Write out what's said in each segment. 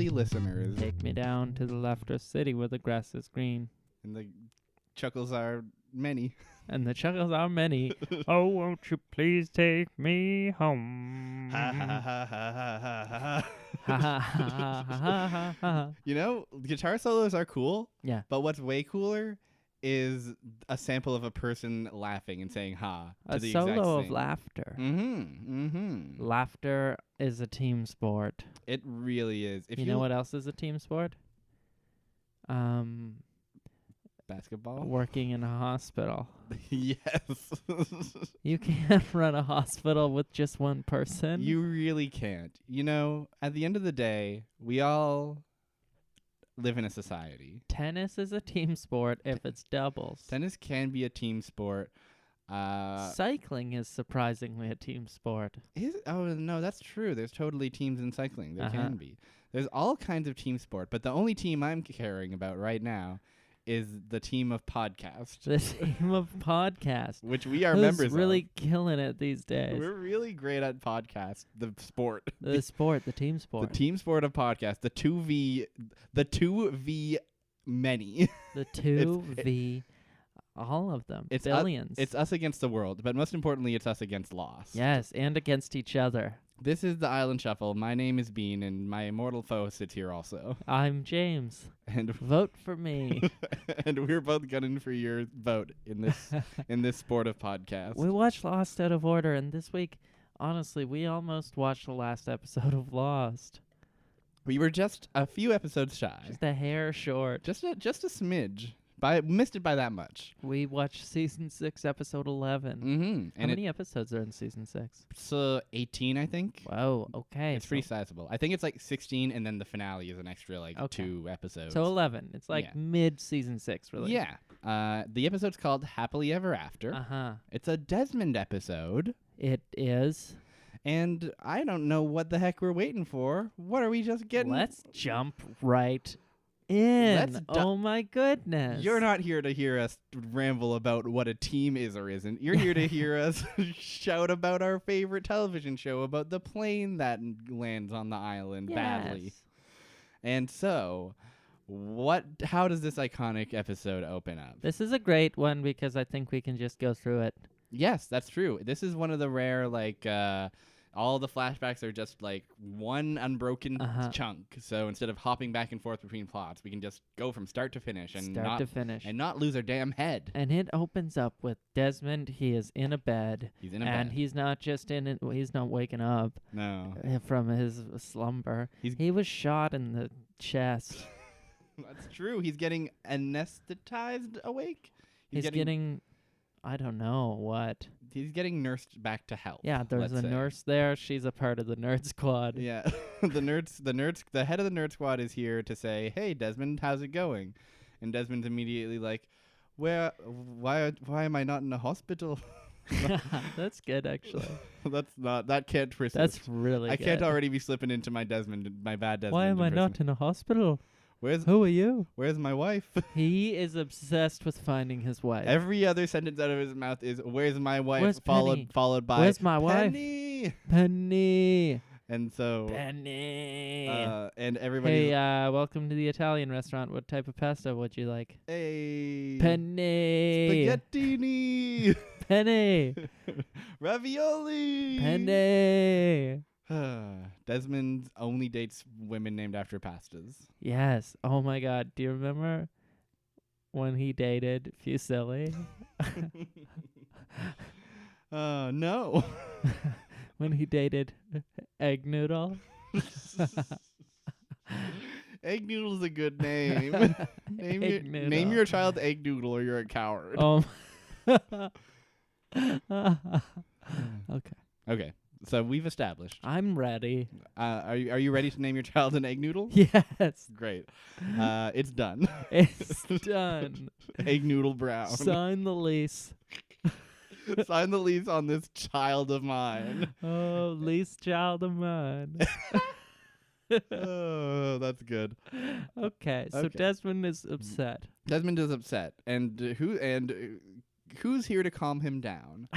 lovely listeners. Take me down to the leftist city where the grass is green. And the chuckles are many. And the chuckles are many. Oh, won't you please take me home? Ha ha ha ha ha ha ha. Ha ha ha ha ha ha. You know, guitar solos are cool. Yeah. But what's way cooler is a sample of a person laughing and saying ha. A the exact solo of same. laughter. Mm-hmm. Laughter is a team sport. It really is. If you know what else is a team sport? Basketball? Working in a hospital. Yes. You can't run a hospital with just one person. You really can't. You know, at the end of the day, we all live in a society. Tennis is a team sport if it's doubles. Tennis can be a team sport. Cycling is surprisingly a team sport. Oh, no, that's true. There's totally teams in cycling. There Uh-huh. can be. There's all kinds of team sport, but the only team I'm caring about right now is the team of podcast. The team of podcast. Which we are Who's members really killing it these days? We're really great at podcast, the sport. The sport, the team sport. The team sport of podcast, the 2v many. The 2v, all of them. It's billions. It's us against the world, but most importantly, it's us against loss. Yes, and against each other. This is the Island Shuffle. My name is Bean, and my immortal foe sits here also. I'm James. And Vote for me. and we're both gunning for your vote in this sport of podcast. We watched Lost out of order, and this week, honestly, we almost watched the last episode of Lost. We were just a few episodes shy. Just a hair short. Just a smidge. Missed it by that much. We watched season 6, episode 11. Mm-hmm. How many episodes are in season 6? It's 18, I think. Whoa, okay. It's pretty sizable. I think it's like 16, and then the finale is an extra 2 episodes. So 11. It's like mid-season 6, really. Yeah. The episode's called Happily Ever After. Uh-huh. It's a Desmond episode. It is. And I don't know what the heck we're waiting for. What are we just getting? Let's jump right in. Oh my goodness. You're not here to hear us ramble about what a team is or isn't. You're here to hear us shout about our favorite television show about the plane that lands on the island badly. And so, how does this iconic episode open up? This is a great one because I think we can just go through it. Yes, that's true. This is one of the rare all the flashbacks are just like one unbroken chunk. So instead of hopping back and forth between plots, we can just go from start to finish and not lose our damn head. And it opens up with Desmond. He is in a bed. He's in a bed. And he's not just in it. He's not waking up. No. From his slumber. He was shot in the chest. That's true. He's getting anesthetized awake. He's getting I don't know what. He's getting nursed back to health. Yeah, there's a nurse there. She's a part of the nerd squad. Yeah. the head of the nerd squad is here to say, "Hey, Desmond, how's it going?" And Desmond's immediately like, why am I not in a hospital? That's good, actually. That can't persist. That's really I good. can't already be slipping into my bad Desmond. Why am I not in a hospital? Who are you? Where's my wife? He is obsessed with finding his wife. Every other sentence out of his mouth is "Where's my wife?" Where's Penny? followed by "Where's my Penny? wife? Penny. And so Penny. And everybody. Hey, welcome to the Italian restaurant. What type of pasta would you like? Hey. Penny. Spaghettini. Penny. Ravioli. Penny. Desmond only dates women named after pastas. Yes. Oh my God. Do you remember when he dated Fusilli? No. When he dated Egg Noodle? Egg Noodle's a good name. Name your child Egg Noodle or you're a coward. Okay. So we've established. I'm ready. Are you ready to name your child an Egg Noodle? Yes. Great. It's done. It's done. Egg Noodle Brown. Sign the lease. Sign the lease on this child of mine. Oh, lease child of mine. Oh, that's good. Okay, so Desmond is upset. Desmond is upset, and who's here to calm him down?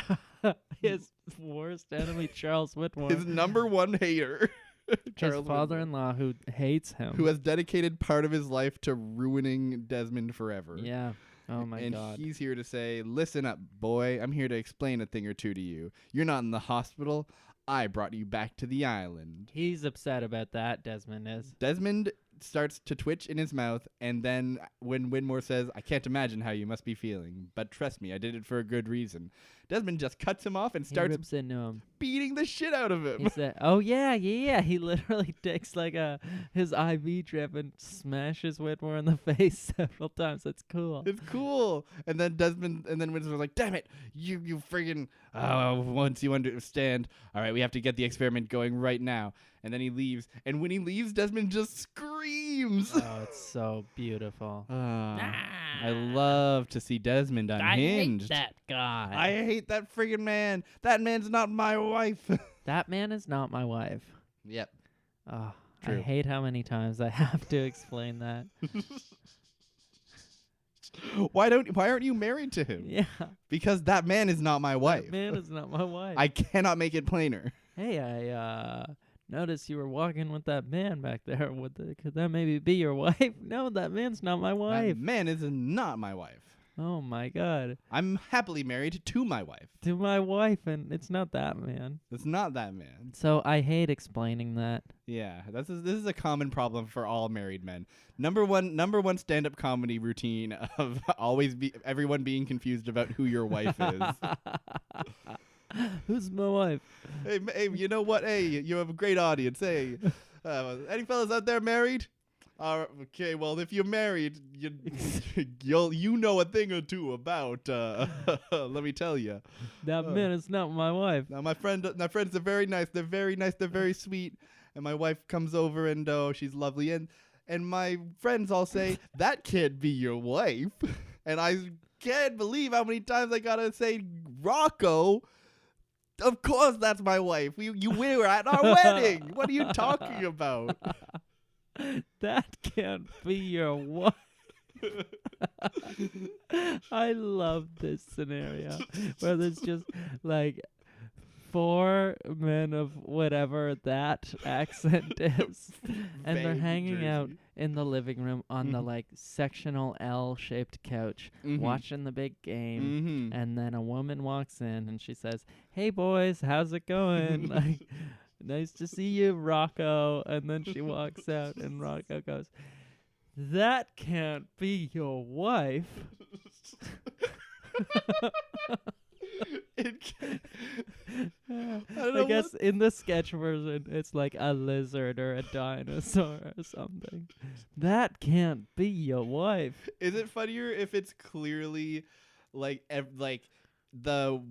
His worst enemy, Charles Widmore. His number one hater. His father-in-law who hates him. who has dedicated part of his life to ruining Desmond forever. Yeah. Oh my and God. he's here to say, listen up, boy. I'm here to explain a thing or two to you. You're not in the hospital. I brought you back to the island. He's upset about that, Desmond is. Desmond starts to twitch in his mouth, and then when Widmore says, I can't imagine how you must be feeling, but trust me, I did it for a good reason, Desmond just cuts him off and He starts rips into him. beating the shit out of him. He said, "Oh yeah. He literally takes like his IV drip and smashes Whitmore in the face several times. That's cool. It's cool. And then Widmore's like, damn it, you friggin', once you understand, all right, we have to get the experiment going right now. And then he leaves. And when he leaves, Desmond just screams. Oh, it's so beautiful. I love to see Desmond unhinged. I hate that guy. I hate that friggin' man. That man's not my wife. That man is not my wife. Yep. Oh, I True. hate how many times I have to explain that. Why aren't you married to him? Yeah. Because that man is not my wife. That man is not my wife. I cannot make it plainer. Hey, I noticed you were walking with that man back there. Could that maybe be your wife? No, that man's not my wife. That man is not my wife. Oh my God. I'm happily married to my wife. To my wife, and it's not that man. It's not that man. So I hate explaining that. Yeah, this is a common problem for all married men. Number one stand-up comedy routine of everyone being confused about who your wife is. Who's my wife? Hey, you know what? Hey, you have a great audience. Hey, any fellas out there married? Okay, well, if you're married, you know a thing or two about. Let me tell you. That man is not my wife. Now, my friends are very nice. They're very nice. They're very sweet. And my wife comes over, and she's lovely. And my friends all say, that can't be your wife. And I can't believe how many times I gotta say, Rocco. Of course, that's my wife. We were at our wedding. What are you talking about? That can't be your wife. I love this scenario where there's just like 4 men of whatever that accent is, and they're Vague hanging Jersey. out in the living room on the like sectional L-shaped couch, watching the big game. And then a woman walks in and she says, "Hey boys, how's it going?" Like, "Nice to see you, Rocco." And then she walks out and Rocco goes, "That can't be your wife." I guess in the sketch version, it's like a lizard or a dinosaur or something. That can't be your wife. Is it funnier if it's clearly like the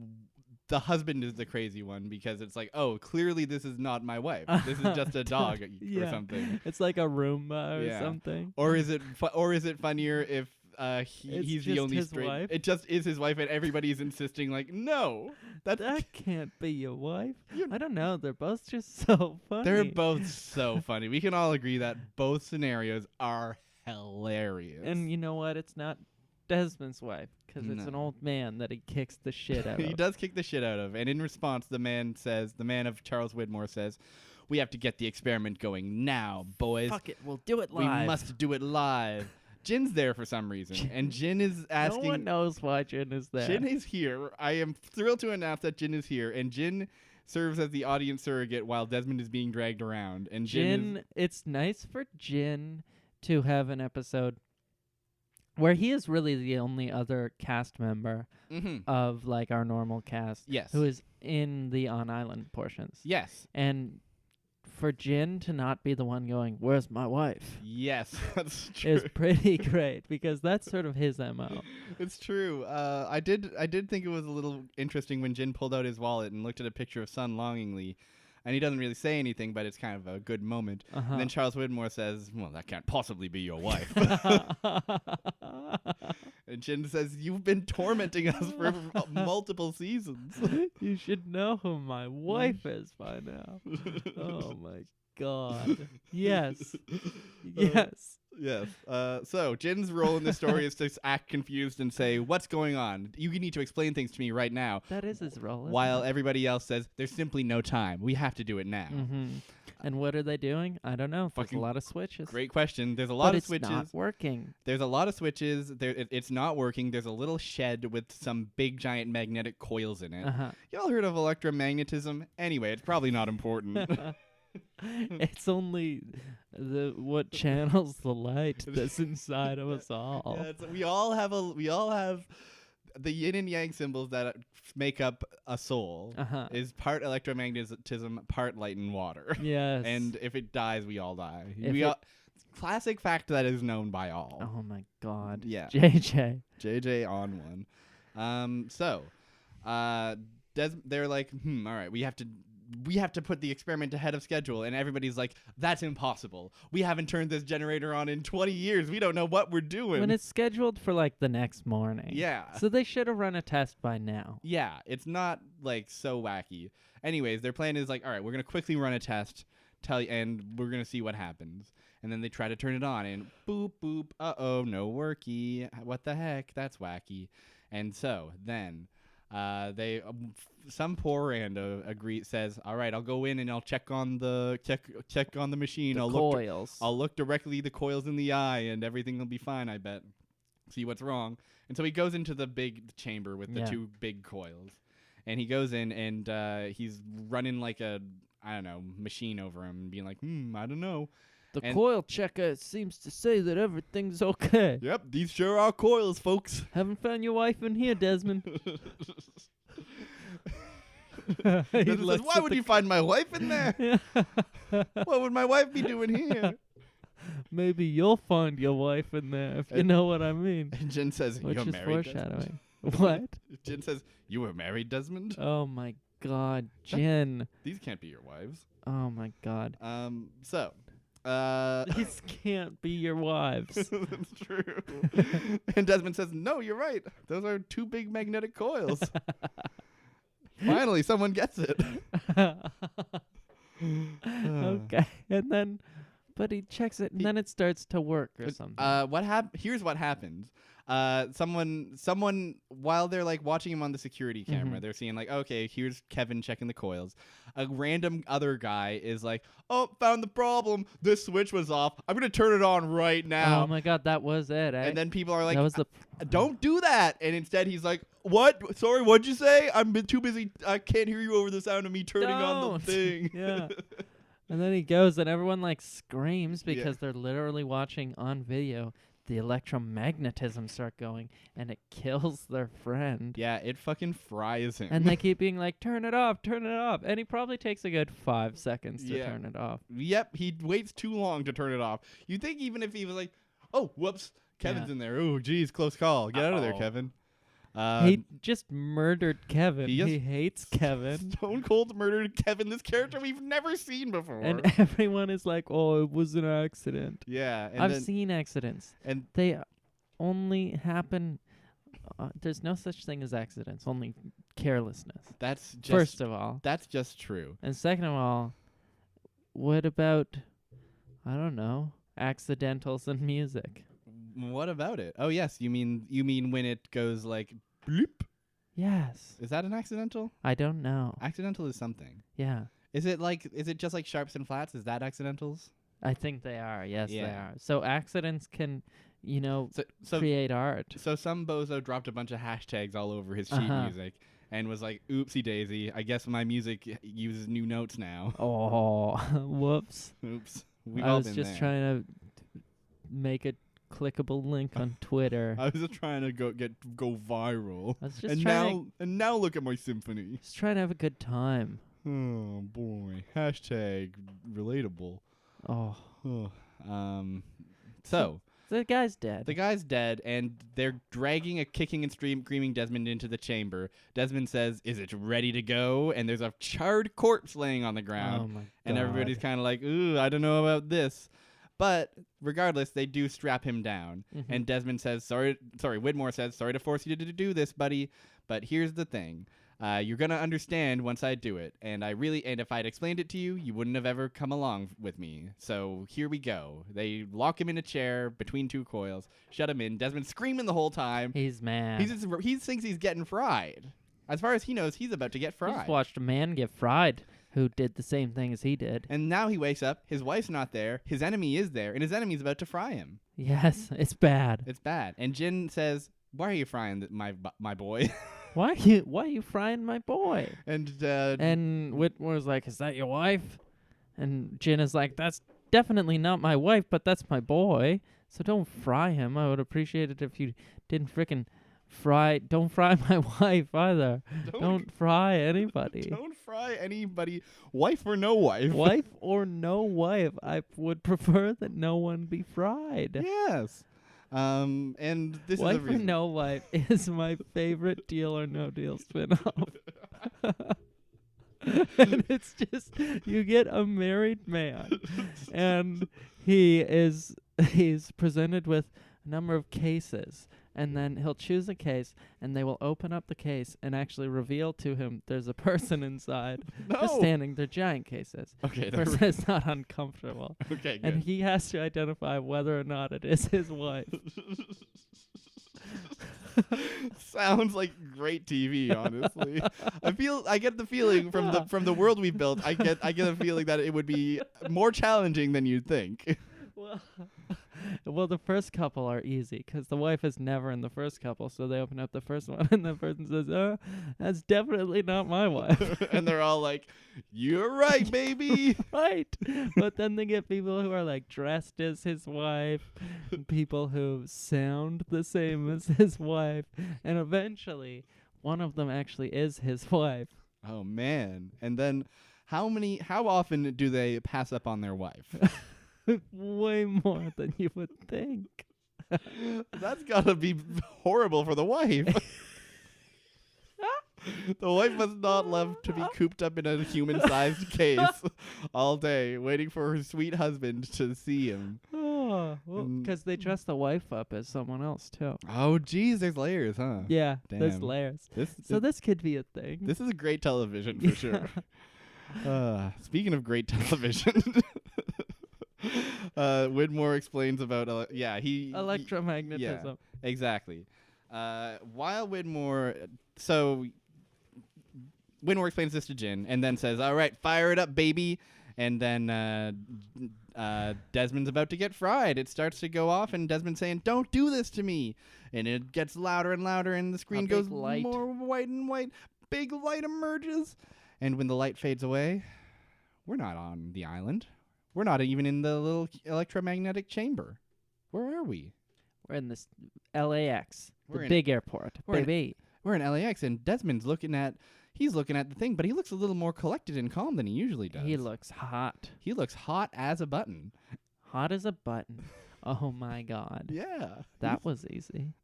husband is the crazy one because it's like, oh, clearly this is not my wife. This is just a dog or something. It's like a Roomba or something. Or is it funnier if he's the only straight wife? It just is his wife and everybody's insisting like, no, that can't be your wife. I don't know. They're both just so funny. They're both so funny. We can all agree that both scenarios are hilarious. And you know what? It's not Desmond's wife because it's an old man that he kicks the shit out of. He does kick the shit out of. And in response, the man of Charles Widmore says, we have to get the experiment going now, boys. Fuck it. We'll do it live. We must do it live. Jin's there for some reason, and Jin is asking... No one knows why Jin is there. Jin is here. I am thrilled to announce that Jin is here, and Jin serves as the audience surrogate while Desmond is being dragged around. And Jin it's nice for Jin to have an episode where he is really the only other cast member of like our normal cast who is in the on-island portions. Yes. And for Jin to not be the one going, "Where's my wife?" Yes, that's true. Is pretty great because that's sort of his MO. It's true. I did think it was a little interesting when Jin pulled out his wallet and looked at a picture of Sun longingly, and he doesn't really say anything, but it's kind of a good moment. And then Charles Widmore says, "Well, that can't possibly be your wife." And Jin says, "You've been tormenting us for multiple seasons. You should know who my wife is by now." Oh my God. Yes. Yes. Yes. So Jin's role in this story is to act confused and say, "What's going on? You need to explain things to me right now." That is his role. While everybody else says, "There's simply no time. We have to do it now." Mm-hmm. And what are they doing? I don't know. There's a lot of switches. Great question. There's a lot of switches. But it's not working. There's a lot of switches. It's not working. There's a little shed with some big giant magnetic coils in it. Y'all heard of electromagnetism? Anyway, it's probably not important. It's only what channels the light that's inside of us all. Yeah, we all have the yin and yang symbols that make up a soul. Is part electromagnetism, part light and water. Yes. And if it dies, we all die. Classic fact that is known by all. Oh my God. Yeah. JJ on one. They're like, all right, we have to put the experiment ahead of schedule, and everybody's like, that's impossible. We haven't turned this generator on in 20 years. We don't know what we're doing. When it's scheduled for like the next morning. Yeah. So they should have run a test by now. Yeah, it's not like so wacky. Anyways, their plan is like, all right, we're going to quickly run a test, and we're going to see what happens. And then they try to turn it on, and boop, boop, uh-oh, no worky. What the heck? That's wacky. And so then some poor rando says, all right, I'll go in and I'll check on the machine. The coils. I'll look directly the coils in the eye, and everything will be fine, I bet. See what's wrong. And so he goes into the big chamber with the two big coils. And he goes in, and he's running like a, I don't know, machine over him and being like, I don't know. The coil checker seems to say that everything's okay. Yep, these sure are coils, folks. Haven't found your wife in here, Desmond. Desmond says, why would you find my wife in there? What would my wife be doing here? Maybe you'll find your wife in there, if you know what I mean. And Jin says, which you're is married, foreshadowing. What? Jin says, you were married, Desmond? Oh, my God, Jin. These can't be your wives. Oh, my God. These can't be your wives. That's true. And Desmond says, no, you're right. Those are two big magnetic coils. Finally, someone gets it. Okay. And then, but he checks it, and then it starts to work or something. Here's what happens. Someone, while they're like watching him on the security camera, they're seeing like, okay, here's Kevin checking the coils. A random other guy is like, oh, found the problem. This switch was off. I'm going to turn it on right now. Oh my God, that was it. Eh? And then people are like, that was don't do that. And instead he's like, what? Sorry, what'd you say? I'm too busy. I can't hear you over the sound of me turning on the thing. Yeah. And then he goes, and everyone like screams because they're literally watching on video the electromagnetism start going, and it kills their friend. Yeah, it fucking fries him. And they keep being like, turn it off, and he probably takes a good 5 seconds to turn it off. Yep, he waits too long to turn it off. You'd think even if he was like, oh, whoops, Kevin's in there. Oh, geez, close call. Get out of there, Kevin. He just murdered Kevin. He hates Kevin. Stone Cold murdered Kevin, this character we've never seen before. And everyone is like, oh, it was an accident. Yeah. And I've seen accidents. And they only happen. There's no such thing as accidents, only carelessness. That's just, first of all. That's just true. And second of all, what about, I don't know, accidentals in music? What about it? Oh, yes. You mean when it goes like bloop? Yes. Is that an accidental? I don't know. Accidental is something. Yeah. Is it just like sharps and flats? Is that accidentals? I think they are. Yes, they are. So accidents can, so create art. So some bozo dropped a bunch of hashtags all over his sheet music and was like, oopsie daisy. I guess my music uses new notes now. Oh, whoops. Oops. I was just trying to make a clickable link on Twitter. I was just trying to go viral. I was just and now look at my symphony. Just trying to have a good time. Oh boy. Hashtag relatable. Oh. So the guy's dead. The guy's dead, and they're dragging a kicking and screaming Desmond into the chamber. Desmond says, "Is it ready to go?" And there's a charred corpse laying on the ground. Oh my God. And everybody's kind of like, "Ooh, I don't know about this." But regardless, they do strap him down. And Desmond says, Widmore says, sorry to force you to do this, buddy. But here's the thing. You're gonna understand once I do it, and if I'd explained it to you, you wouldn't have ever come along with me. So here we go. They lock him in a chair between two coils, shut him in. Desmond's screaming the whole time. He's mad. He thinks he's getting fried. As far as he knows, he's about to get fried. He just watched a man get fried who did the same thing as he did. And now he wakes up. His wife's not there. His enemy is there, and his enemy's about to fry him. Yes, it's bad. It's bad. And Jin says, "Why are you frying my boy?" Why are you frying my boy? And Widmore's like, "Is that your wife?" And Jin is like, "That's definitely not my wife, but that's my boy. So don't fry him. I would appreciate it if you didn't frickin' don't fry my wife either. Don't fry anybody. Don't fry anybody, wife or no wife. Wife or no wife. I would prefer that no one be fried." Yes. And this Wife is the or reason. No Wife is my favorite Deal or No Deal spinoff. And it's just, you get a married man, and he's presented with a number of cases, and then he'll choose a case, and they will open up the case and actually reveal to him there's a person inside just standing. They're giant cases. Okay. Person is not uncomfortable. Okay, good. And he has to identify whether or not it is his wife. Sounds like great TV, honestly. I get the feeling from the world we've built, I get a feeling that it would be more challenging than you'd think. Well, the first couple are easy because the wife is never in the first couple, so they open up the first one, and the person says, that's definitely not my wife. And they're all like, "You're right, baby." Right. But then they get people who are like dressed as his wife, people who sound the same as his wife, and eventually one of them actually is his wife. Oh, man. And then how often do they pass up on their wife? Way more than you would think. That's gotta be horrible for the wife. The wife must not love to be cooped up in a human-sized case all day, waiting for her sweet husband to see him. Oh, because they dress the wife up as someone else too. Oh, geez, there's layers, huh? Yeah, there's Damn. layers. This could be a thing. This is great television for sure. Speaking of great television. Widmore explains about electromagnetism. Yeah, exactly. While Widmore explains this to Jin and then says, "All right, fire it up, baby." And then Desmond's about to get fried. It starts to go off, and Desmond's saying, "Don't do this to me." And it gets louder and louder, and the screen goes more white and white. Big light emerges, and when the light fades away, we're not on the island. We're not even in the little electromagnetic chamber. Where are we? We're in this LAX, We're the in- big airport, baby. We're in LAX, and Desmond's looking at the thing, but he looks a little more collected and calm than he usually does. He looks hot. He looks hot as a button. Hot as a button. Oh, my God. Yeah. That was easy.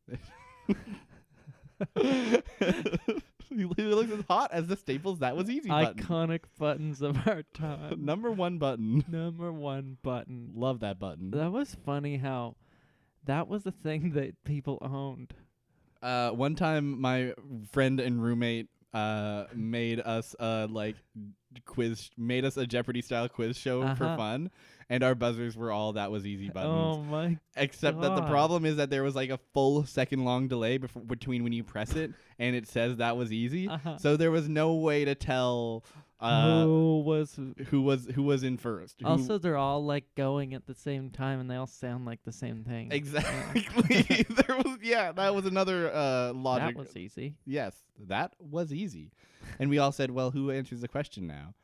He looks as hot as the Staples That Was Easy button. Iconic buttons of our time. Number one button. Number one button. Love that button. That was funny how that was the thing that people owned. One time, my friend and roommate made us a Jeopardy style quiz show for fun, and our buzzers were all "That Was Easy" buttons. Oh my! Except that the problem is that there was like a full second long delay between when you press it and it says "That Was Easy," so there was no way to tell who was in first. Also, they're all like going at the same time, and they all sound like the same thing. Exactly. That was another logic. That was easy. Yes, that was easy. And we all said, "Well, who answers the question now?"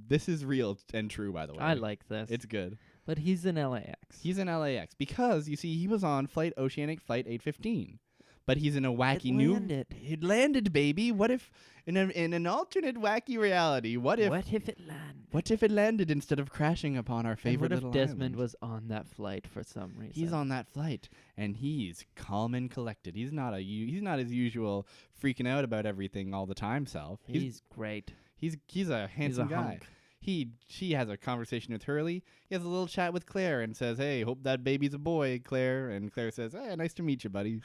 This is real and true, by the way. I like this. It's good. But he's in LAX. He's in LAX because, you see, he was on Oceanic Flight 815. But he's in a wacky It landed, baby. What if, in an alternate wacky reality, what if it landed? What if it landed instead of crashing upon our favorite little island? What if Desmond island? was on that flight for some reason? He's on that flight, and he's calm and collected. He's not his usual freaking out about everything all the time self. He's great. He's a handsome guy. She has a conversation with Hurley. He has a little chat with Claire and says, "Hey, hope that baby's a boy, Claire." And Claire says, "Hey, nice to meet you, buddy."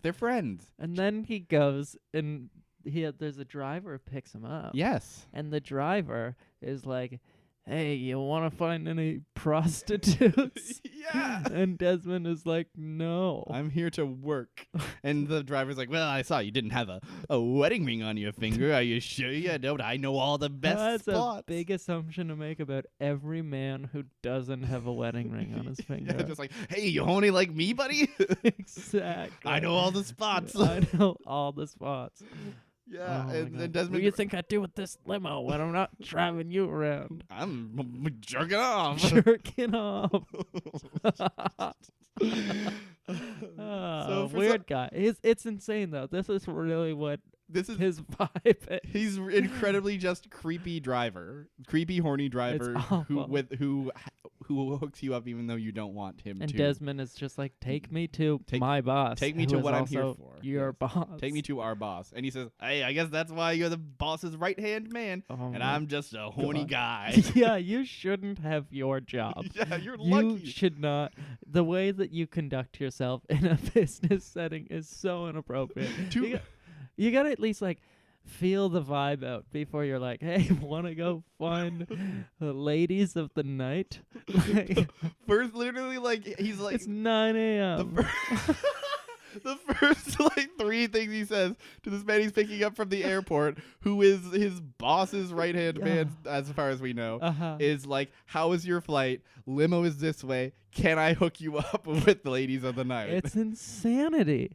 They're friends. And then he goes and there's a driver who picks him up. Yes. And the driver is like, hey, you want to find any prostitutes? Yeah. And Desmond is like, no. I'm here to work. And the driver's like, well, I saw you didn't have a wedding ring on your finger. Are you sure you don't? I know all the best That's spots. a big assumption to make about every man who doesn't have a wedding ring on his finger. Yeah, just like, hey, you horny like me, buddy? Exactly. I know all the spots. I know all the spots. Yeah, Oh and my then God. Desmond. What do you think I do with this limo when I'm not driving you around? I'm jerking off. Jerking off. So for Weird guy. It's insane though. This is really what This is his vibe is. He's incredibly just creepy horny driver who hooks you up even though you don't want him And to. Desmond is just like, take me to my boss. Take me who to is what I'm here also for. Your Yes. boss. Take me to our boss. And he says, hey, I guess that's why you're the boss's right-hand man. Oh And my I'm just a horny God. guy. Yeah, you shouldn't have your job. Yeah, you're You lucky. should not. The way that you conduct yourself in a business setting is so inappropriate. You gotta at least like feel the vibe out before you're like, hey, wanna go find the ladies of the night? Like, First, literally, like, he's like... it's 9 a.m. The first like 3 things he says to this man he's picking up from the airport, who is his boss's right-hand man, as far as we know, is like, how is your flight? Limo is this way. Can I hook you up with the ladies of the night? It's insanity.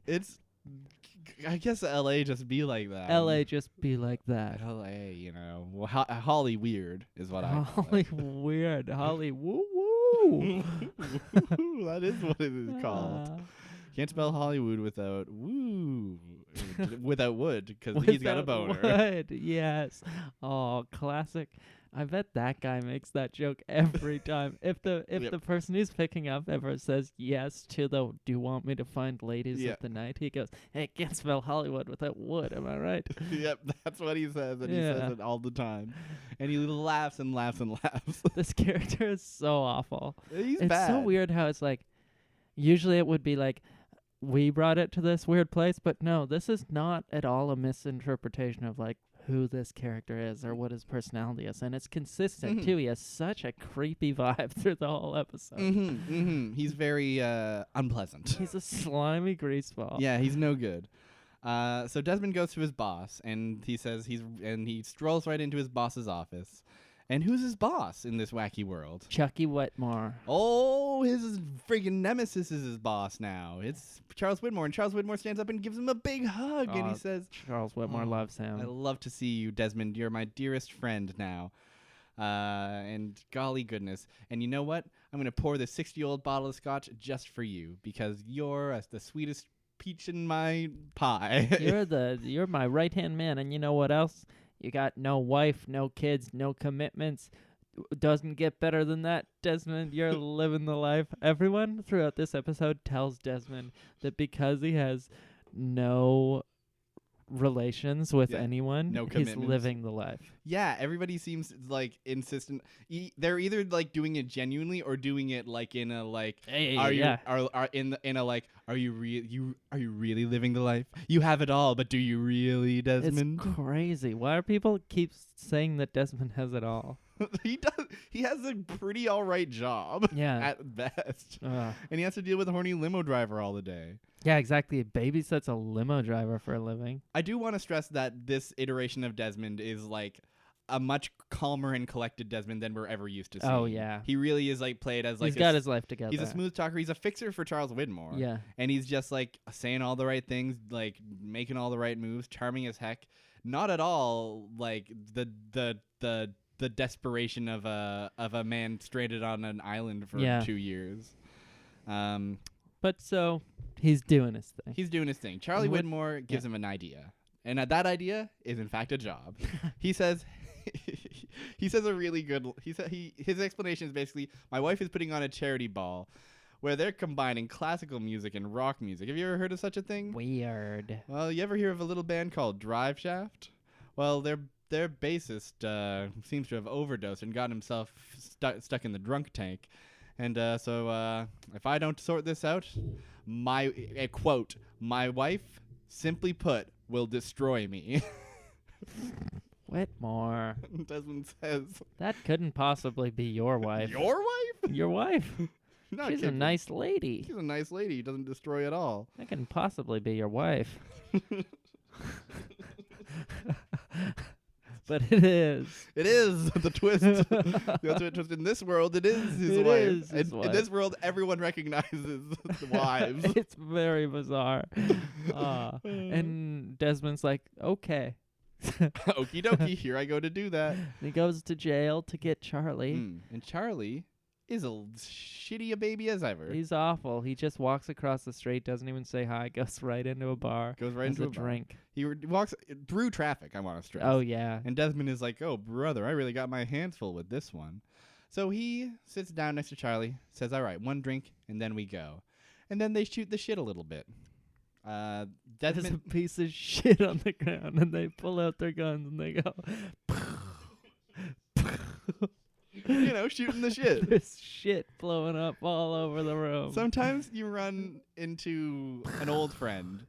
I guess L.A. just be like that. L.A. just be like that. L.A., you know. Well, Holly weird is what I call Holly it. weird. Holly woo woo. That is what it is called. Can't spell Hollywood without woo, without wood, because he's got a boner. Wood. Yes. Oh, classic. I bet that guy makes that joke every time. If the person he's picking up ever says yes to the "Do you want me to find ladies of the night?" he goes, "Hey, can't spell Hollywood without wood." Am I right? Yep, that's what he says, and he says it all the time, and he laughs and laughs and laughs. This character is so awful. It's bad. So weird how it's like. Usually it would be like, we brought it to this weird place, but no, this is not at all a misinterpretation of like who this character is or what his personality is, and it's consistent too. He has such a creepy vibe through the whole episode. He's very unpleasant. He's a slimy greaseball. Yeah, he's no good. So Desmond goes to his boss, and he says he strolls right into his boss's office. And who's his boss in this wacky world? Chucky Whitmore. Oh, his friggin' nemesis is his boss now. It's Charles Widmore, and Charles Widmore stands up and gives him a big hug, and he says, Charles Whitmore loves him. I love to see you, Desmond. You're my dearest friend now. And golly goodness. And you know what? I'm going to pour this 60-year-old bottle of scotch just for you, because you're the sweetest peach in my pie. You're my right-hand man, and you know what else? You got no wife, no kids, no commitments. Doesn't get better than that, Desmond. You're living the life. Everyone throughout this episode tells Desmond that because he has no relations with anyone, no he's living the life. Yeah, everybody seems like insistent. They're either like doing it genuinely or doing it like in a like, are you really living the life? You have it all, but do you really, Desmond? It's crazy. Why do people keep saying that Desmond has it all? He does. He has a pretty all right job. Yeah, at best, and he has to deal with a horny limo driver all the day. Yeah, exactly. He babysits a limo driver for a living. I do want to stress that this iteration of Desmond is like a much calmer and collected Desmond than we're ever used to seeing. Oh yeah, he really is like played as like he's got his life together. He's a smooth talker. He's a fixer for Charles Widmore. Yeah, and he's just like saying all the right things, like making all the right moves, charming as heck. Not at all like the desperation of a man stranded on an island for 2 years. But so he's doing his thing. He's doing his thing. Charlie Widmore gives him an idea, and that idea is in fact a job. He says. He says a really good. His explanation is basically, my wife is putting on a charity ball, where they're combining classical music and rock music. Have you ever heard of such a thing? Weird. Well, you ever hear of a little band called Drive Shaft? Well, their bassist seems to have overdosed and got himself stuck in the drunk tank, and so if I don't sort this out, my wife simply put, will destroy me. Whitmore. Desmond says, That couldn't possibly be your wife. your wife? Your wife. No, She's a nice lady. She's a nice lady. Doesn't destroy at all. That couldn't possibly be your wife. But it is. It is the twist. The ultimate twist. In this world, it is his It wife. is his In wife. this world, everyone recognizes the wives. It's very bizarre. And Desmond's like, okay. Okie dokie, here I go to do that. And he goes to jail to get Charlie. And Charlie is shitty a baby as ever. He's awful. He just walks across the street, doesn't even say hi, goes right into a bar. Goes right into a drink. Bar. He walks through traffic, I want to stress. Oh, yeah. And Desmond is like, oh, brother, I really got my hands full with this one. So he sits down next to Charlie, says, all right, one drink, and then we go. And then they shoot the shit a little bit. There's Desmond a piece of shit on the ground, and they pull out their guns, and they go... shooting the shit. There's shit blowing up all over the room. Sometimes you run into an old friend,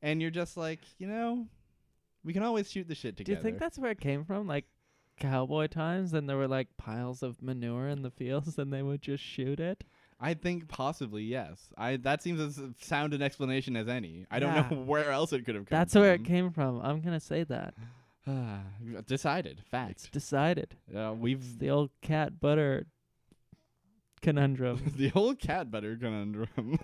and you're just like, we can always shoot the shit Do together. you think that's where it came from? Like cowboy times, and there were like piles of manure in the fields, and they would just shoot it? I think possibly, yes. That seems as sound an explanation as any. I don't know where else it could have come That's from. where it came from. I'm going to say that. Decided. Fact. It's decided. We've It's the old cat butter conundrum. the old cat butter conundrum.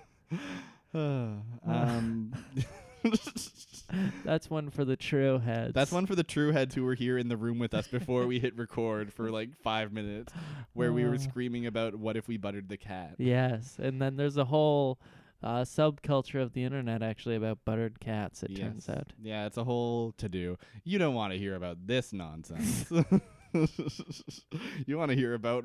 That's one for the true heads. That's one for the true heads who were here in the room with us before we hit record for like 5 minutes, where we were screaming about what if we buttered the cat. Yes, and then there's a whole subculture of the internet actually about buttered cats, it turns out. Yeah, it's a whole to-do. You don't want to hear about this nonsense. You want to hear about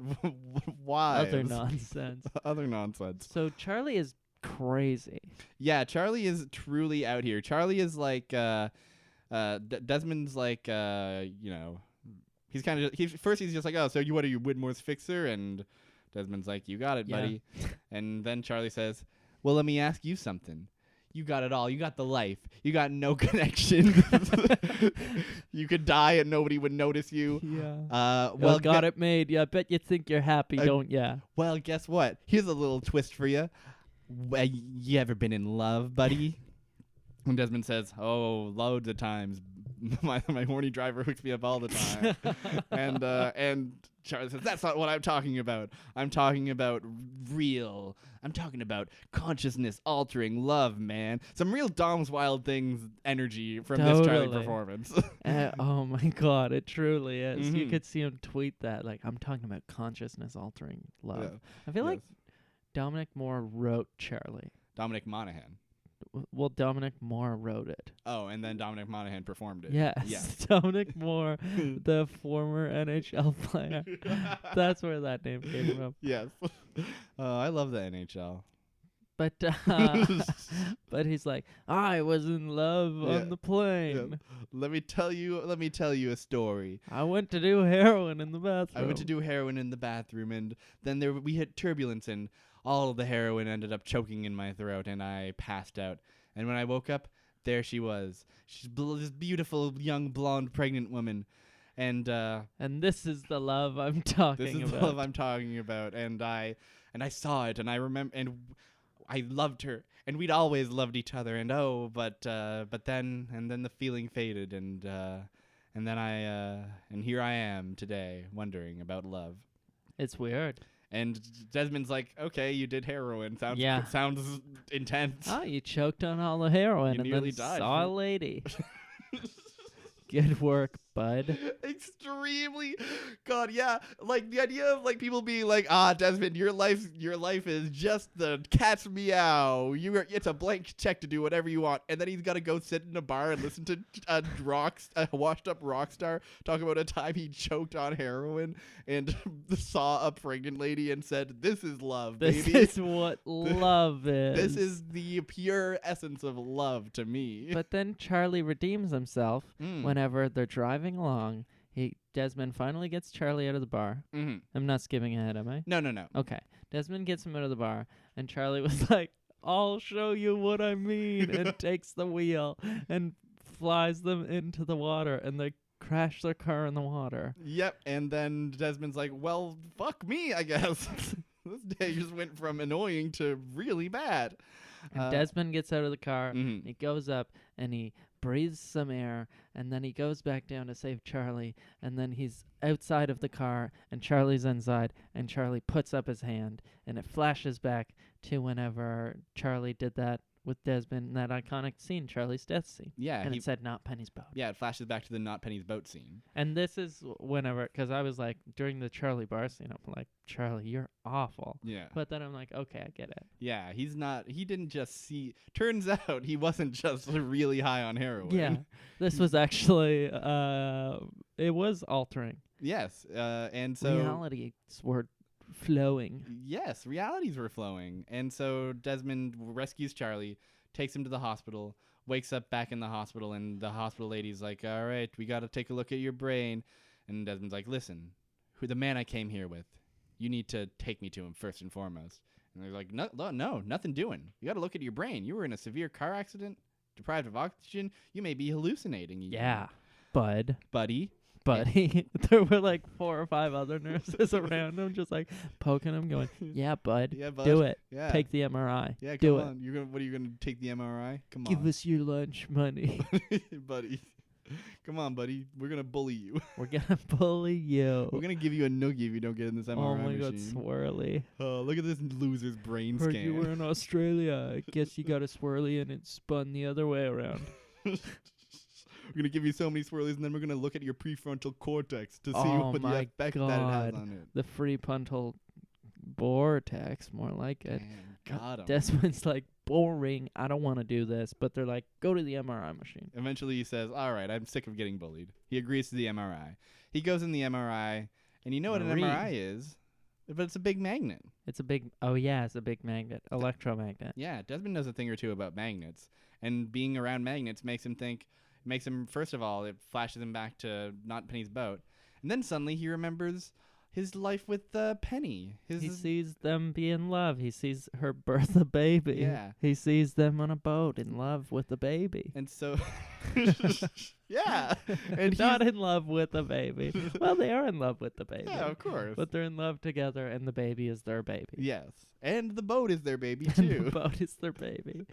wives. Other nonsense. Other nonsense. So Charlie is crazy. Yeah, Charlie is truly out here. Charlie is like, Desmond's like, he's kind of, he's just like, oh, so what are you, Widmore's fixer? And Desmond's like, you got it, buddy. And then Charlie says, well, let me ask you something. You got it all. You got the life. You got no connection. You could die and nobody would notice you. Yeah. Well, got it made. Yeah, I bet you think you're happy, don't ya? Well, guess what? Here's a little twist for you. You ever been in love, buddy? And Desmond says, oh, loads of times. My horny driver hooks me up all the time. And Charlie says, that's not what I'm talking about. I'm talking about real. I'm talking about consciousness-altering love, man. Some real Dom's Wild Things energy from this Charlie performance. Oh, my God. It truly is. You could see him tweet that. Like, I'm talking about consciousness-altering love. Yeah. I feel like Dominic Moore wrote Charlie. Dominic Monaghan. Well, Dominic Moore wrote it. Oh, and then Dominic Monaghan performed it. Yes. Dominic Moore, the former NHL player. That's where that name came from. Yes. I love the NHL. But but he's like, I was in love on the plane. Yeah. Let me tell you a story. I went to do heroin in the bathroom. And then we hit turbulence, and all of the heroin ended up choking in my throat, and I passed out. And when I woke up, there she was. She's this beautiful, young, blonde, pregnant woman. And this is the love I'm talking about. This is the love I'm talking about. And I saw it, and I remember, and I loved her, and we'd always loved each other. And but then the feeling faded, and here I am today, wondering about love. It's weird. And Desmond's like, okay, you did heroin. Sounds intense. Oh, you choked on all the heroin and then saw a lady. Good work, bud. Extremely. God, yeah. Like the idea of like people being like, Desmond, your life is just the cat's meow. It's a blank check to do whatever you want. And then he's got to go sit in a bar and listen to a washed up rock star talk about a time he choked on heroin and saw a pregnant lady and said, this is love, baby. This is what love is. This is the pure essence of love to me. But then Charlie redeems himself whenever they're driving along. Desmond finally gets Charlie out of the bar. I'm not skipping ahead, am I? No. Okay. Desmond gets him out of the bar, and Charlie was like, I'll show you what I mean, and takes the wheel and flies them into the water, and they crash their car in the water. Yep, and then Desmond's like, well, fuck me, I guess. This day just went from annoying to really bad. And Desmond gets out of the car, Mhm. he goes up, and he breathes some air, and then he goes back down to save Charlie, and then he's outside of the car, and Charlie's inside, and Charlie puts up his hand, and it flashes back to whenever Charlie did that with Desmond in that iconic scene, Charlie's death scene. Yeah, And it said, not Penny's boat. yeah, it flashes back to the Not Penny's boat scene. And this is whenever, because I was like, during the Charlie bar scene, I'm like, Charlie, you're awful. Yeah. But then I'm like, okay, I get it. Yeah, he didn't just see, turns out he wasn't just really high on heroin. Yeah, this was actually, it was altering. Yes, and so... Realities were flowing. Yes, realities were flowing. And so Desmond rescues Charlie, takes him to the hospital, wakes up back in the hospital, and the hospital lady's like, all right, we got to take a look at your brain. And Desmond's like, listen, the man I came here with, you need to take me to him first and foremost. And they're like, no, nothing doing. You got to look at your brain. You were in a severe car accident, deprived of oxygen. You may be hallucinating. Yeah, buddy. There were like 4 or 5 other nurses around him, just like poking him, going, "Yeah, bud, Yeah, bud. do it. Yeah. Take the MRI. Yeah, do come on. What are you gonna take the MRI? Come Give on, us your lunch money. buddy. Come on, buddy. We're gonna bully you. We're gonna bully you." We're gonna give you a noogie if you don't get in this MRI Oh my god, machine. swirly. Oh, look at this loser's brain Heard scan. you were in Australia. I guess you got a swirly and it spun the other way around. We're gonna give you so many swirlies, and then we're gonna look at your prefrontal cortex to see Oh what the my effect that it has God. on it. The free puntal vortex, more like it. Man, got 'em. Desmond's like, boring. I don't want to do this. But they're like, go to the MRI machine. Eventually, he says, "All right, I'm sick of getting bullied." He agrees to the MRI. He goes in the MRI, and you know what an Marie. MRI is? But it's a big magnet. It's a big, oh yeah, it's a big magnet, electromagnet. Yeah, Desmond knows a thing or two about magnets, and being around magnets makes him, first of all, it flashes him back to Not Penny's boat, and then suddenly he remembers his life with Penny. He sees them be in love. He sees her birth a baby. Yeah. He sees them on a boat in love with a baby. And so, yeah, and Not in love with a baby. Well, they are in love with the baby. yeah, of course. But they're in love together, and the baby is their baby. Yes, and the boat is their baby And too. the boat is their baby.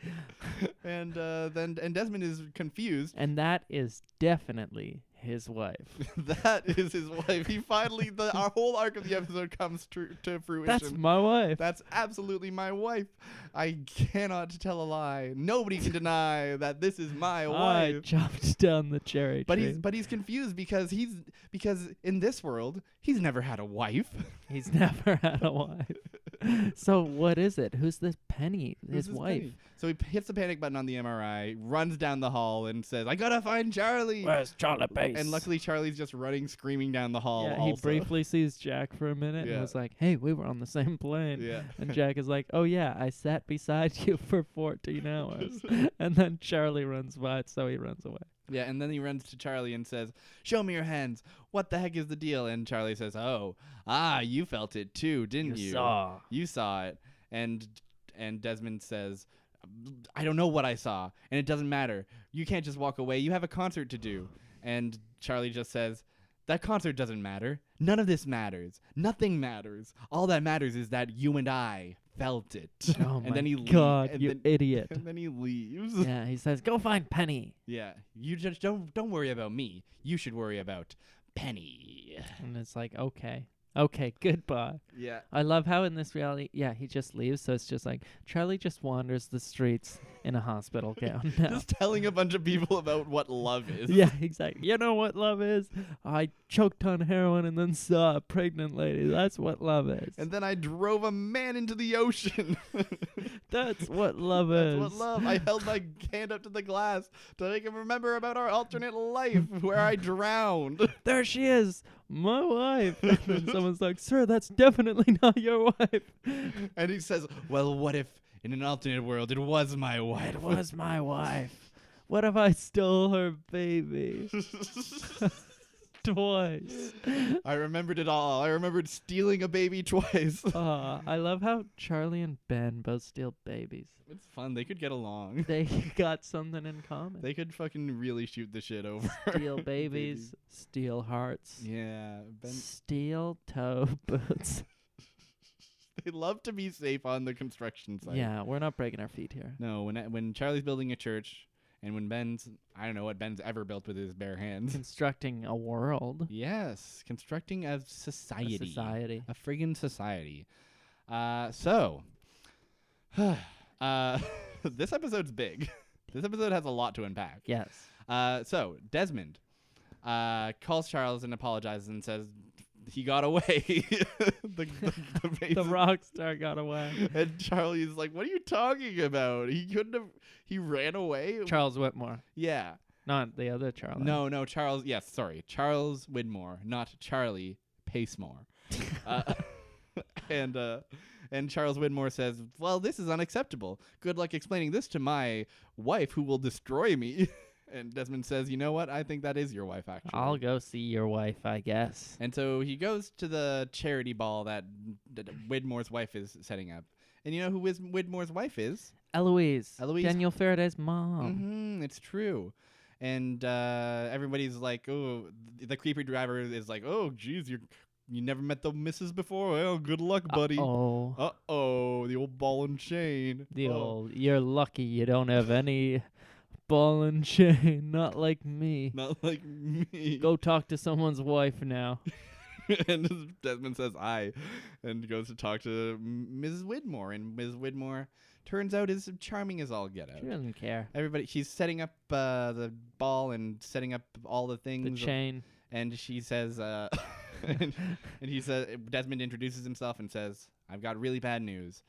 And then Desmond is confused. And that is definitely his wife. That is his wife. He finally, our whole arc of the episode comes to fruition. That's my wife. That's absolutely my wife. I cannot tell a lie. Nobody can deny that this is my I wife. chopped down the cherry tree. But he's confused because in this world he's never had a wife. He's never had a wife. So what is it? Who's this Penny? Who's His this wife. Penny? So he hits the panic button on the MRI, runs down the hall, and says, "I gotta find Charlie." Where's Charlie Base? And luckily, Charlie's just running, screaming down the hall. Yeah, he also. briefly sees Jack for a minute Yeah. and was like, "Hey, we were on the same plane." Yeah. And Jack is like, "Oh yeah, I sat beside you for 14 hours." And then Charlie runs by, so he runs away. Yeah, and then he runs to Charlie and says, "Show me your hands. What the heck is the deal?" And Charlie says, you felt it too, didn't you? You saw it." And Desmond says, "I don't know what I saw, and it doesn't matter. You can't just walk away. You have a concert to do." And Charlie just says, "That concert doesn't matter. None of this matters. Nothing matters. All that matters is that you and I felt it." Oh and my then he God, and you then, idiot. And then he leaves. Yeah, he says, "Go find Penny." Yeah, you just don't worry about me. You should worry about Penny. And it's like, okay, goodbye. Yeah. I love how in this reality, he just leaves. So it's just like Charlie just wanders the streets in a hospital gown now. Just telling a bunch of people about what love is. Yeah, exactly. You know what love is? I choked on heroin and then saw a pregnant lady. That's what love is. And then I drove a man into the ocean. That's what love is. That's what love. I held my hand up to the glass to make him remember about our alternate life where I drowned. There she is, my wife. And then someone's like, "Sir, that's definitely not your wife." And he says, "Well, what if in an alternate world it was my wife?" It was my wife. What if I stole her baby? twice. I remembered it all. I remembered stealing a baby twice. I love how Charlie and Ben both steal babies. It's fun. They could get along. They got something in common. They could fucking really shoot the shit over. Steal babies, steal hearts, Yeah. steal toe boots. They love to be safe on the construction site. Yeah, we're not breaking our feet here. No, when Charlie's building a church, and when I don't know what Ben's ever built with his bare hands. Constructing a world. Yes, constructing a society. A society. A friggin' society. This episode's big. This episode has a lot to unpack. Yes. So Desmond calls Charles and apologizes and says he got away. The rock star got away. And Charlie's like, "What are you talking about? He couldn't have. He ran away." Charles Whitmore. Yeah. Not the other Charlie. No, Charles. Yes, sorry, Charles Widmore, not Charlie Pacemore. And Charles Widmore says, "Well, this is unacceptable. Good luck explaining this to my wife, who will destroy me." And Desmond says, "You know what? I think that is your wife, actually. I'll go see your wife, I guess." And so he goes to the charity ball that Widmore's wife is setting up. And you know who Widmore's wife is? Eloise. Eloise. Daniel Faraday's mom. Mm-hmm, it's true. And everybody's like, oh, the creepy driver is like, "Oh, geez, you never met the missus before? Well, good luck, buddy." Uh-oh, the old ball and chain. You're lucky you don't have any ball and chain, not like me. Not like me. Go talk to someone's wife now. And Desmond says, "I," and goes to talk to Mrs. Widmore. And Mrs. Widmore turns out is charming as all get out. She doesn't care. She's setting up the ball and setting up all the things. The chain. And she says, and he says, Desmond introduces himself and says, "I've got really bad news.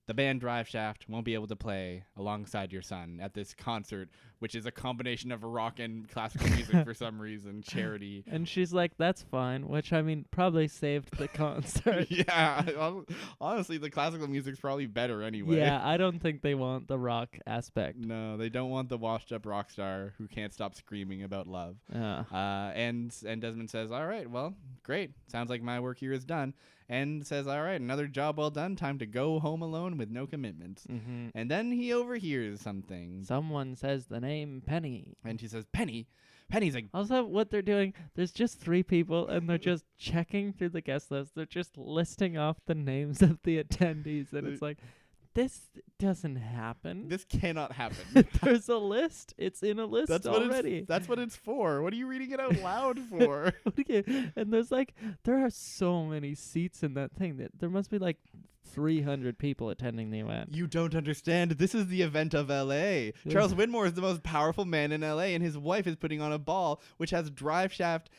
The band Drive Shaft won't be able to play alongside your son at this concert, which is a combination of rock and classical music for some reason, charity." And she's like, "That's fine," which, I mean, probably saved the concert. Yeah, honestly, the classical music's probably better anyway. Yeah, I don't think they want the rock aspect. No, they don't want the washed-up rock star who can't stop screaming about love. And Desmond says, "All right, well, great. Sounds like my work here is done." And says, "All right, another job well done. Time to go home alone with no commitments." Mm-hmm. And then he overhears something. Someone says the name Penny. And she says, "Penny? Penny's like..." Also, what they're doing, there's just 3 people, and they're just checking through the guest list. They're just listing off the names of the attendees, and it's like, this doesn't happen. This cannot happen. There's a list. It's in a list already. That's what it's for. What are you reading it out loud for? Okay. And there are so many seats in that thing that there must be like 300 people attending the event. You don't understand. This is the event of L.A. Charles Widmore is the most powerful man in L.A., and his wife is putting on a ball which has Drive Shaft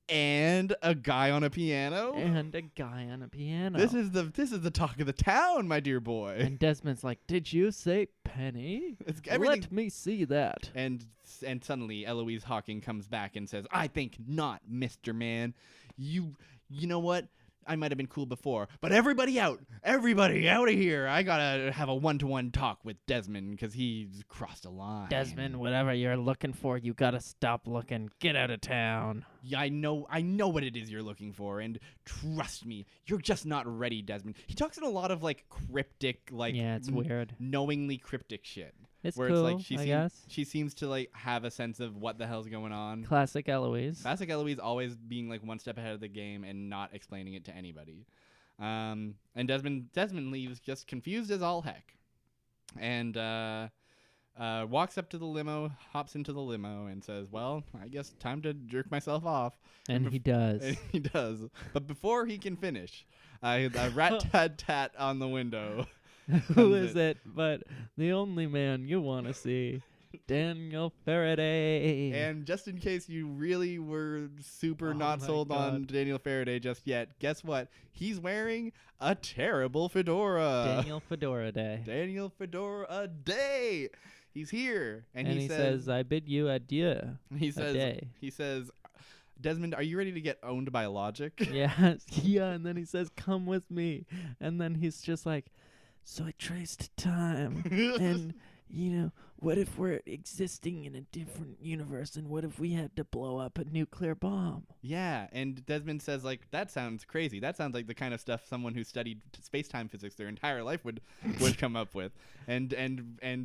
and a guy on a piano. This is the talk of the town, my dear boy. And Desmond's like, "Did you say Penny? Let me see that." And suddenly Eloise Hawking comes back and says, "I think not, Mr. Man. You know what? I might have been cool before, but everybody out of here. I gotta have a one-to-one talk with Desmond because he's crossed a line." "Desmond, whatever you're looking for, you gotta stop looking. Get out of town." "Yeah, I know what it is you're looking for, and trust me, you're just not ready, Desmond." He talks in a lot of like cryptic, like yeah, it's weird, knowingly cryptic shit. It's where cool, it's like I guess. She seems to like have a sense of what the hell's going on. Classic Eloise. Classic Eloise, always being like one step ahead of the game and not explaining it to anybody. And Desmond leaves just confused as all heck, and walks up to the limo, hops into the limo, and says, "Well, I guess time to jerk myself off." And he does. And he does. But before he can finish, a rat-tat-tat on the window. Who is it but the only man you want to see, Daniel Faraday. And just in case you really were super not sold on Daniel Faraday just yet, guess what? He's wearing a terrible fedora. Daniel Fedora Day. Daniel Fedora Day. He's here. And he says, "I bid you adieu." He says, "Desmond, are you ready to get owned by Logic?" Yeah. And then he says, "Come with me." And then he's just like, "So I traced time, and what if we're existing in a different universe, and what if we had to blow up a nuclear bomb? Yeah, and Desmond says, like, that sounds crazy. That sounds like the kind of stuff someone who studied space-time physics their entire life would come up with. And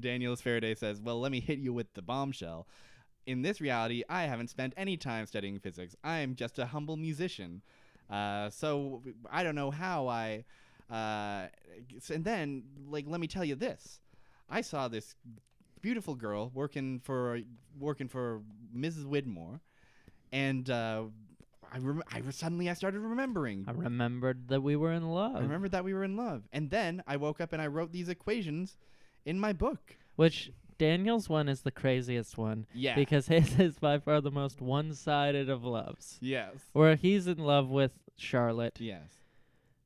Daniels Faraday says, well, let me hit you with the bombshell. In this reality, I haven't spent any time studying physics. I am just a humble musician. So I don't know how I... and then, like, let me tell you this. I saw this beautiful girl working for Mrs. Widmore, and suddenly I started remembering. I remembered that we were in love. I remembered that we were in love, and then I woke up and I wrote these equations in my book. Which Daniel's one is the craziest one. Yeah. Because his is by far the most one-sided of loves. Yes. Where he's in love with Charlotte. Yes.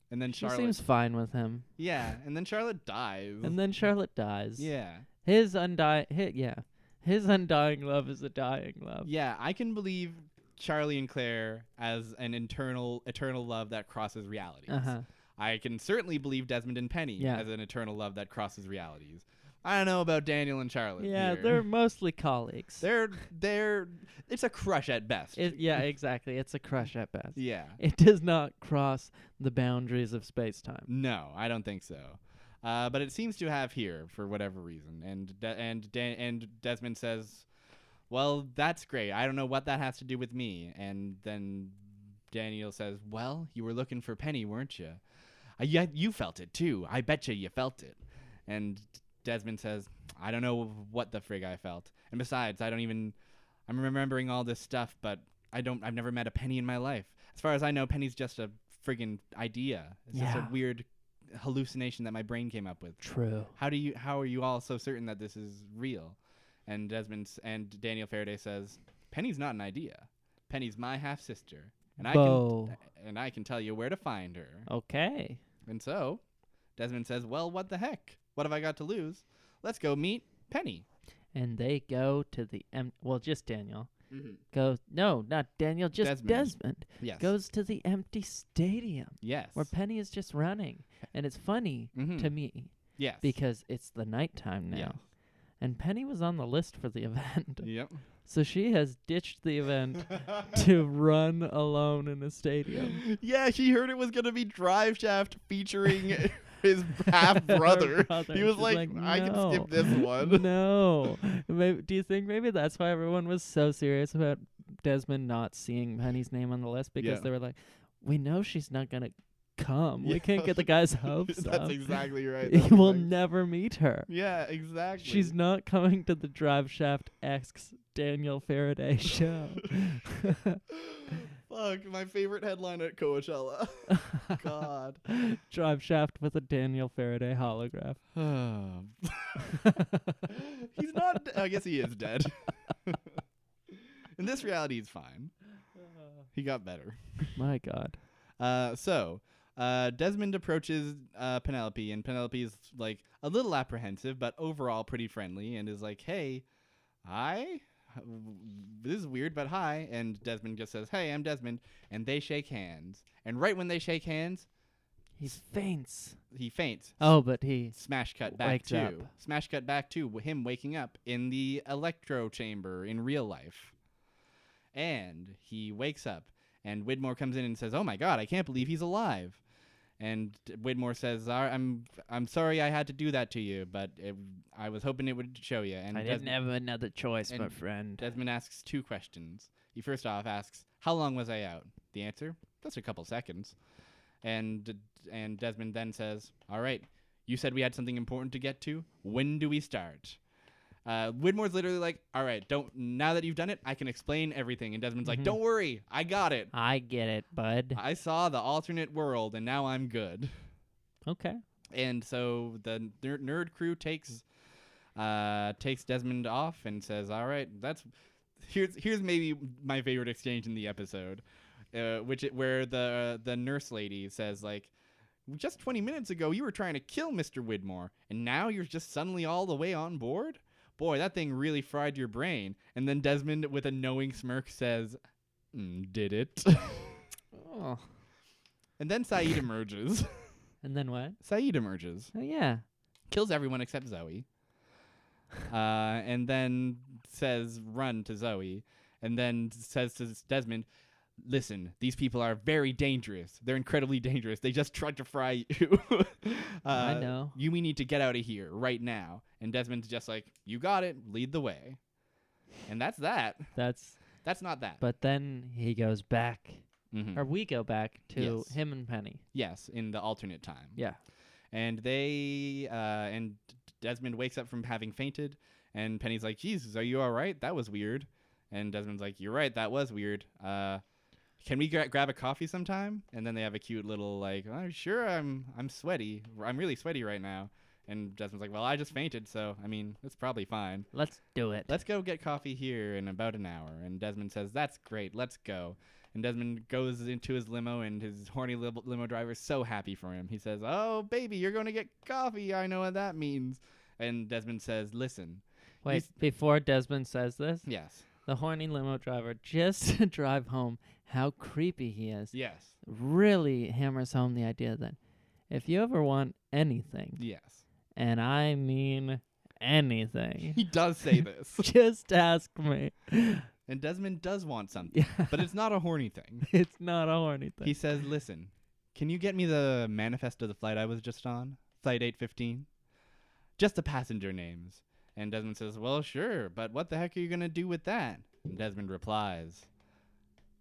And then She Charlotte seems fine with him. Yeah, and then Charlotte dies. And then Charlotte dies. Yeah. His undying love is a dying love. Yeah, I can believe Charlie and Claire as an eternal love that crosses realities. Uh-huh. I can certainly believe Desmond and Penny as an eternal love that crosses realities. I don't know about Daniel and Charlotte. Yeah, here. they're mostly colleagues. They're it's a crush at best. Yeah, exactly. It's a crush at best. Yeah. It does not cross the boundaries of space-time. No, I don't think so. But it seems to have here for whatever reason. And Desmond says, well, that's great. I don't know what that has to do with me. And then Daniel says, well, you were looking for Penny, weren't you? Yeah, you felt it too. I bet you felt it. And Desmond says, I don't know what the frig I felt. And besides, I'm remembering all this stuff, but I've never met a Penny in my life. As far as I know, Penny's just a friggin' idea. It's just a weird hallucination that my brain came up with. True. How are you all so certain that this is real? And Daniel Faraday says, Penny's not an idea. Penny's my half sister. And I can tell you where to find her. Okay. And so Desmond says, well, what the heck? What have I got to lose? Let's go meet Penny. And they go to the just Daniel. Mm-hmm. No, not Daniel, just Desmond. Yes. Goes to the empty stadium. Yes. Where Penny is just running. And it's funny to me. Yes. Because it's the nighttime now. Yeah. And Penny was on the list for the event. Yep. So she has ditched the event to run alone in a stadium. Yeah, she heard it was going to be Drive Shaft featuring his half brother. He was like, I can skip this one. No. Do you think maybe that's why everyone was so serious about Desmond not seeing Penny's name on the list? Because they were like, we know she's not going to come. We can't get the guy's hopes up. That's exactly right. We'll never meet her. Yeah, exactly. She's not coming to the Drive Shaft X Daniel Faraday show. Fuck, my favorite headline at Coachella. God. Drive Shaft with a Daniel Faraday holograph. He's not... I guess he is dead. In this reality, he's fine. He got better. My God. So Desmond approaches Penelope, and Penelope is like a little apprehensive, but overall pretty friendly, and is like, hey, hi. This is weird, but hi. And Desmond just says, hey, I'm Desmond. And they shake hands. And right when they shake hands, he faints. He faints. Oh, but he smash cut back to him waking up in the electro chamber in real life. And he wakes up, and Widmore comes in and says, oh my God, I can't believe he's alive. And Widmore says, I'm sorry I had to do that to you, but I was hoping it would show you. And I didn't have another choice, my friend. Desmond asks two questions. He first off asks, how long was I out? The answer, just a couple seconds. And Desmond then says, all right, you said we had something important to get to. When do we start? Widmore's literally like, all right, now that you've done it, I can explain everything. And Desmond's like, don't worry, I got it. I get it, bud. I saw the alternate world, and now I'm good. Okay. And so the nerd crew takes Desmond off and says, all right, here's maybe my favorite exchange in the episode, where the nurse lady says, like, just 20 minutes ago, you were trying to kill Mr. Widmore, and now you're just suddenly all the way on board? Boy, that thing really fried your brain. And then Desmond, with a knowing smirk, says, did it? Oh. And then Saeed emerges. And then what? Saeed emerges. Oh, yeah. Kills everyone except Zoe. and then says, "Run" to Zoe, and then says to Desmond, "Listen, these people are very dangerous. They're incredibly dangerous. They just tried to fry you. I know. We need to get out of here right now." And Desmond's just like, "You got it. Lead the way." And that's that. That's not that. But then he goes back, or we go back to Yes. him and Penny. Yes, in the alternate time. Yeah. And and Desmond wakes up from having fainted, and Penny's like, "Jesus, are you all right? That was weird." And Desmond's like, "You're right, that was weird. Can we grab a coffee sometime?" And then they have a cute little like, "Oh, sure, I'm sweaty. I'm really sweaty right now." And Desmond's like, "Well, I just fainted, so I mean, it's probably fine. Let's do it. Let's go get coffee here in about an hour." And Desmond says, "That's great. Let's go." And Desmond goes into his limo, and his horny limo driver's so happy for him. He says, "Oh, baby, you're going to get coffee. I know what that means." And Desmond says, "Listen." Wait, before Desmond says this, Yes. the horny limo driver, just to drive home how creepy he is, Yes. really hammers home the idea that if you ever want anything, Yes. and I mean anything, He does say this. just ask me. And Desmond does want something, Yeah. but it's not a horny thing. It's not a horny thing. He says, "Listen, can you get me the manifest of the flight I was just on? Flight 815? Just the passenger names." And Desmond says, "Well, sure, but what the heck are you going to do with that?" And Desmond replies,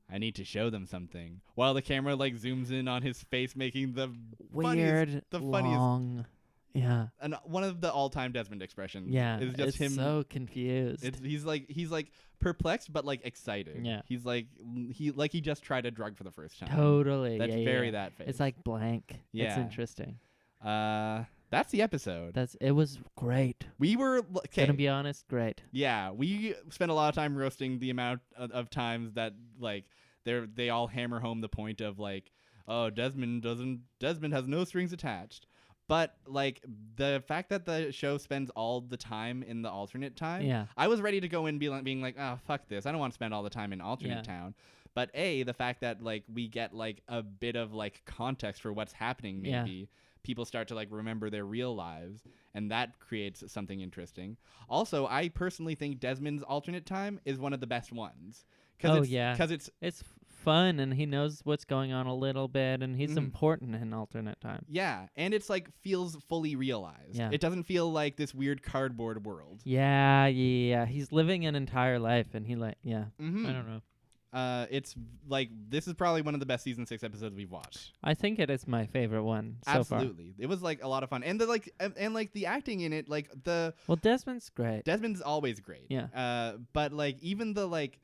"I need to show them something." While the camera like zooms in on his face, making the Weird, funniest, long. Yeah. and one of the all-time Desmond expressions. Yeah. is just it's him. so confused. He's like perplexed, but like excited. Yeah. He's like he just tried a drug for the first time. Totally. That's yeah, very yeah. that face. It's like blank. Yeah. It's interesting. That's the episode. It was great. We were okay. Gonna be honest, great. Yeah, we spent a lot of time roasting the amount of times that like they all hammer home the point of like, oh, Desmond has no strings attached. But like the fact that the show spends all the time in the alternate time, Yeah. I was ready to go in being like, oh, fuck this. I don't want to spend all the time in alternate town. But the fact that like we get like a bit of like context for what's happening, maybe people start to like remember their real lives, and that creates something interesting. Also, I personally think Desmond's alternate time is one of the best ones. Because it's fun, and he knows what's going on a little bit, and he's important in alternate time. Yeah, and it's like feels fully realized. Yeah. It doesn't feel like this weird cardboard world. Yeah. He's living an entire life, and he I don't know. It's like this is probably one of the best season 6 episodes we've watched. I think it is my favorite one so far. Absolutely, it was like a lot of fun, and the acting in it, like Well, Desmond's great. Desmond's always great. Yeah. But like even the like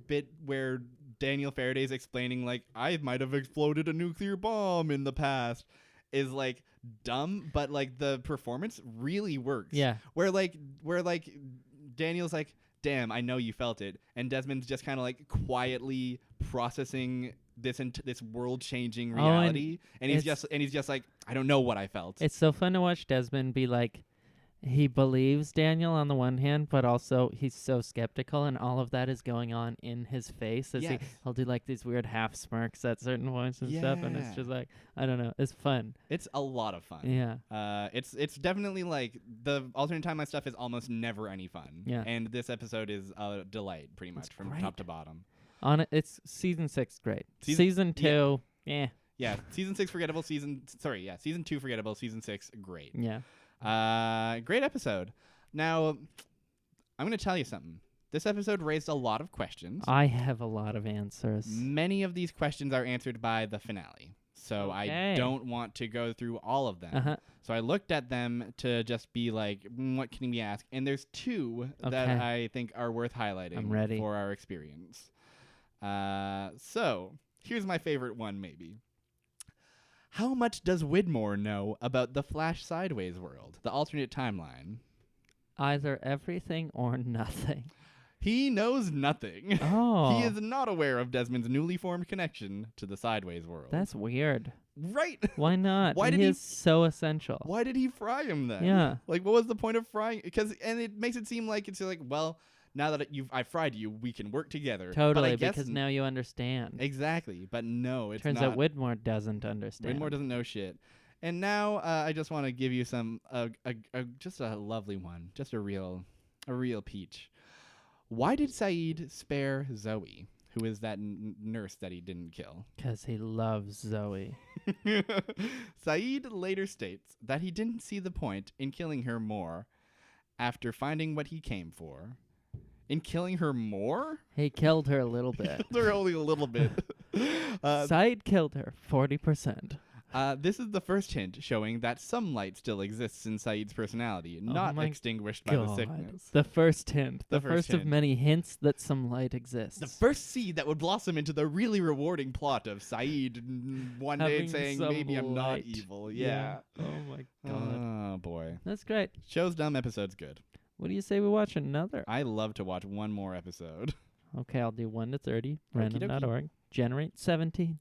bit where Daniel Faraday's explaining like I might have exploded a nuclear bomb in the past is like dumb, but like the performance really works. Yeah. Where Daniel's like, damn, I know you felt it, and Desmond's just kind of like quietly processing this world-changing reality, and he's just like, I don't know what I felt. It's so fun to watch Desmond be like, he believes Daniel on the one hand, but also he's so skeptical, and all of that is going on in his face as he'll do like these weird half smirks at certain points and stuff, and it's just like, I don't know, it's fun. It's a lot of fun. Yeah. It's definitely like the alternate timeline stuff is almost never any fun. Yeah. And this episode is a delight pretty much from top to bottom. It's season 6 great. Season 2, yeah. Season 6 forgettable. Season 2 forgettable. Season 6 great. Yeah. Great episode. Now, I'm going to tell you something. This episode raised a lot of questions. I have a lot of answers. Many of these questions are answered by the finale, so I don't want to go through all of them. So I looked at them to just be like, what can we ask? And there's 2 that I think are worth highlighting. I'm ready. For our experience. So here's my favorite one, maybe. How much does Widmore know about the Flash Sideways world, the alternate timeline? Either everything or nothing. He knows nothing. Oh. He is not aware of Desmond's newly formed connection to the Sideways world. That's weird. Right. Why not? He is so essential. Why did he fry him then? Yeah. Like, what was the point of frying? And it makes it seem like it's like, well, now that I fried you, we can work together. Totally, because now you understand. Exactly, but no, it's Turns not. out Widmore doesn't understand. Widmore doesn't know shit. And now I just want to give you just a lovely one, just a real peach. Why did Saeed spare Zoe, who is that nurse that he didn't kill? 'Cause he loves Zoe. Saeed later states that he didn't see the point in killing her more after finding what he came for. In killing her more? He killed her a little bit. Killed her only a little bit. Saeed killed her 40%. This is the first hint showing that some light still exists in Saeed's personality, not extinguished by the sickness. The first hint. The first hint. of many hints that some light exists. The first seed that would blossom into the really rewarding plot of Saeed one day saying, maybe I'm not evil. Yeah. Oh, my God. Oh, boy. That's great. Show's dumb, episode's good. What do you say we watch another? I love to watch one more episode. Okay, I'll do 1 to 30. Okie dokie. Random.org. Generate 17.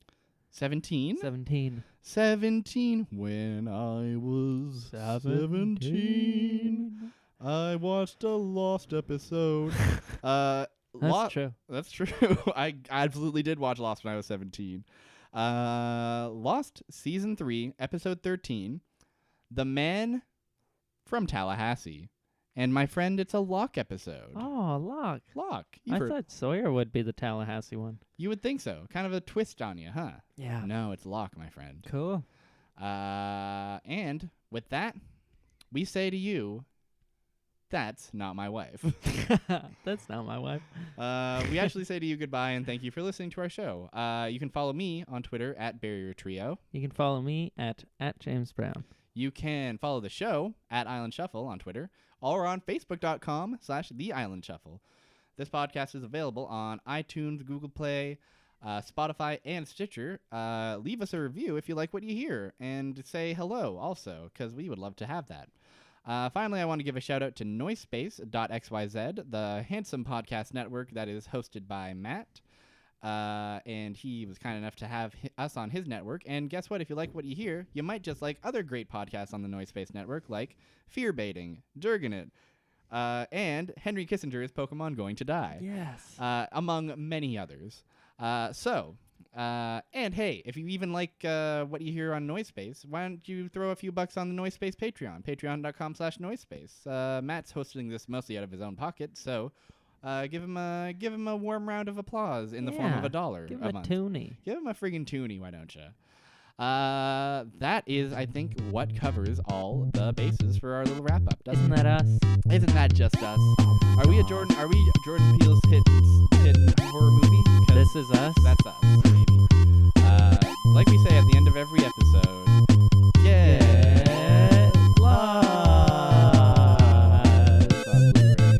17? 17. 17. When I was 17, I watched a Lost episode. That's true. That's true. I absolutely did watch Lost when I was 17. Lost Season 3, Episode 13. The Man from Tallahassee. And my friend, it's a Locke episode. Oh, Locke. Locke. I thought Sawyer would be the Tallahassee one. You would think so. Kind of a twist on you, huh? Yeah. No, it's Locke, my friend. Cool. And with that, we say to you, that's not my wife. That's not my wife. We actually say to you goodbye and thank you for listening to our show. You can follow me on Twitter at Barrier Trio. You can follow me at James Brown. You can follow the show at Island Shuffle on Twitter or on Facebook.com/The Island Shuffle. This podcast is available on iTunes, Google Play, Spotify, and Stitcher. Leave us a review if you like what you hear, and say hello also, because we would love to have that. Finally, I want to give a shout out to Noisepace.xyz, the handsome podcast network that is hosted by Matt. And he was kind enough to have us on his network. And guess what? If you like what you hear, you might just like other great podcasts on the Noisepace network, like Fear Baiting, Durganit, and Henry Kissinger's Pokemon Going to Die. Yes. Among many others. And hey, if you even like what you hear on Noisepace, why don't you throw a few bucks on the Noisepace Patreon, patreon.com/Noisepace. Matt's hosting this mostly out of his own pocket, so give him a warm round of applause in the form of $1 Give a him a month. toonie. Give him a friggin' toonie, why don't you? That is, I think, what covers all the bases for our little wrap up. Isn't that us? Isn't that just us? Are we Jordan Peele's hit horror movie? This is us. That's us, maybe. Like we say at the end of every episode, get lost on Blu-ray and DVD.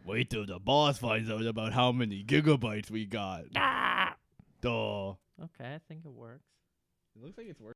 Wait till the boss finds out about how many gigabytes we got. Duh. Okay, I think it works. It looks like it's working.